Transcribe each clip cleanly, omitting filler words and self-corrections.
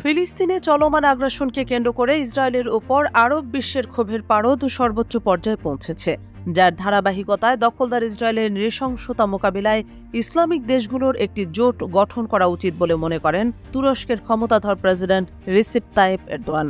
ফিলিস্তিনে চলমান আগ্রাসনকে কেন্দ্র করে ইসরায়েলের ওপর আরব বিশ্বের ক্ষোভের পারদ সর্বোচ্চ পর্যায়ে পৌঁছেছে, যার ধারাবাহিকতায় দখলদার ইসরায়েলের নৃশংসতা মোকাবিলায় ইসলামিক দেশগুলোর একটি জোট গঠন করা উচিত বলে মনে করেন তুরস্কের ক্ষমতাধর প্রেসিডেন্ট রিসেপ তাইপ এরদোয়ান।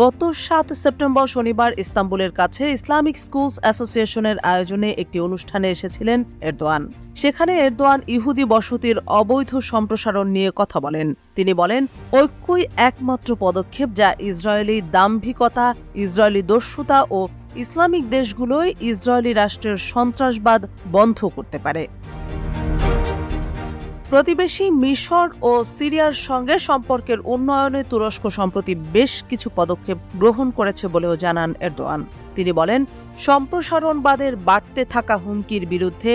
গত ৭ সেপ্টেম্বর শনিবার ইস্তাম্বুলের কাছে ইসলামিক স্কুলস অ্যাসোসিয়েশনের আয়োজনে একটি অনুষ্ঠানে এসেছিলেন এরদোয়ান। সেখানে এরদোয়ান ইহুদি বসতির অবৈধ সম্প্রসারণ নিয়ে কথা বলেন। তিনি বলেন, ঐক্যই একমাত্র পদক্ষেপ যা ইসরায়েলি দাম্ভিকতা, ইসরায়েলি দস্যুতা ও ইসলামিক দেশগুলোই ইসরায়েলি রাষ্ট্রের সন্ত্রাসবাদ বন্ধ করতে পারে। প্রতিবেশী মিশর ও সিরিয়ার সঙ্গে সম্পর্কের উন্নয়নে তুরস্ক সম্প্রতি বেশ কিছু পদক্ষেপ গ্রহণ করেছে বলেও জানান এরদোয়ান। তিনি বলেন, সম্প্রসারণবাদের বাড়তে থাকা হুমকির বিরুদ্ধে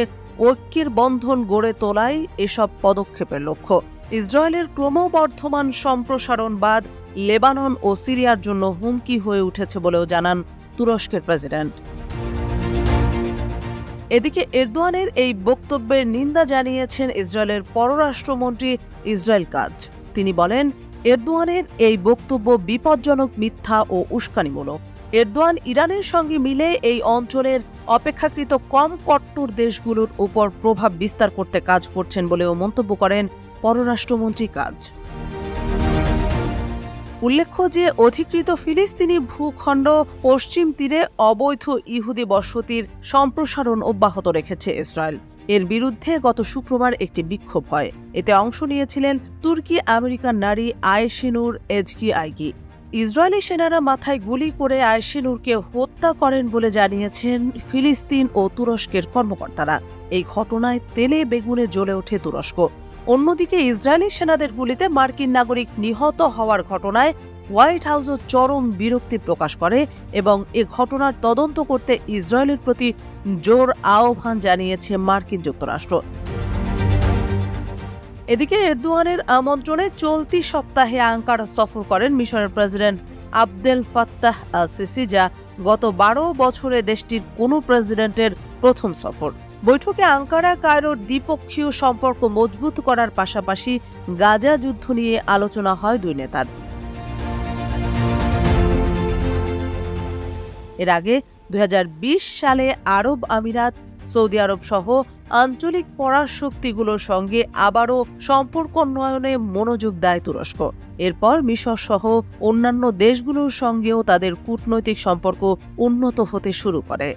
ঐক্যের বন্ধন গড়ে তোলাই এসব পদক্ষেপের লক্ষ্য। ইসরায়েলের ক্রমবর্ধমান সম্প্রসারণবাদ লেবানন ও সিরিয়ার জন্য হুমকি হয়ে উঠেছে বলেও জানান তুরস্কের প্রেসিডেন্ট। এদিকে এরদোয়ানের এই বক্তব্যের নিন্দা জানিয়েছেন ইসরায়েলের পররাষ্ট্রমন্ত্রী ইসরায়েল কাজ। তিনি বলেন, এরদোয়ানের এই বক্তব্য বিপজ্জনক, মিথ্যা ও উস্কানিমূলক। এরদোয়ান ইরানের সঙ্গে মিলে এই অঞ্চলের অপেক্ষাকৃত কম কট্টর দেশগুলোর উপর প্রভাব বিস্তার করতে কাজ করছেন বলেও মন্তব্য করেন পররাষ্ট্রমন্ত্রী কাজ। উল্লেখ্য যে অধিকৃত ফিলিস্তিনি ভূখণ্ড পশ্চিম তীরে অবৈধ ইহুদি বসতির সম্প্রসারণ অব্যাহত রেখেছে ইসরায়েল। এর বিরুদ্ধে গত শুক্রবার একটি বিক্ষোভ হয়। এতে অংশ নিয়েছিলেন তুর্কি আমেরিকান নারী আয়েশিনুর এজকি আইগি। ইসরায়েলি সেনারা মাথায় গুলি করে আয়েশিনুরকে হত্যা করেন বলে জানিয়েছেন ফিলিস্তিন ও তুরস্কের কর্মকর্তারা। এই ঘটনায় তেলে বেগুনে জ্বলে ওঠে তুরস্ক। অন্যদিকে ইসরায়েলি সেনাদের গুলিতে মার্কিন নাগরিক নিহত হওয়ার ঘটনায় হোয়াইট হাউসও চরম বিরক্তি প্রকাশ করে এবং এ ঘটনার তদন্ত করতে ইসরায়েলের প্রতি জোর আহ্বান জানিয়েছে মার্কিন যুক্তরাষ্ট্র। এদিকে এরদোয়ানের আমন্ত্রণে চলতি সপ্তাহে আঙ্কারা সফর করেন মিশরের president Abdel Fattah al CC, যা গত ১২ বছরে দেশটির কোনো প্রেসিডেন্টের প্রথম সফর। বৈঠকে আঙ্কারা কায়রোর দ্বিপক্ষীয় সম্পর্ক মজবুত করার পাশাপাশি গাজা যুদ্ধ নিয়ে আলোচনা হয় দুই নেতার। এর আগে ২০২০ সালে আরব আমিরাত, সৌদি আরব সহ আঞ্চলিক পরাশক্তিগুলোর সঙ্গে আবারও সম্পর্ক উন্নয়নে মনোযোগ দেয় তুরস্ক। এরপর মিশর সহ অন্যান্য দেশগুলোর সঙ্গেও তাদের কূটনৈতিক সম্পর্ক উন্নত হতে শুরু করে।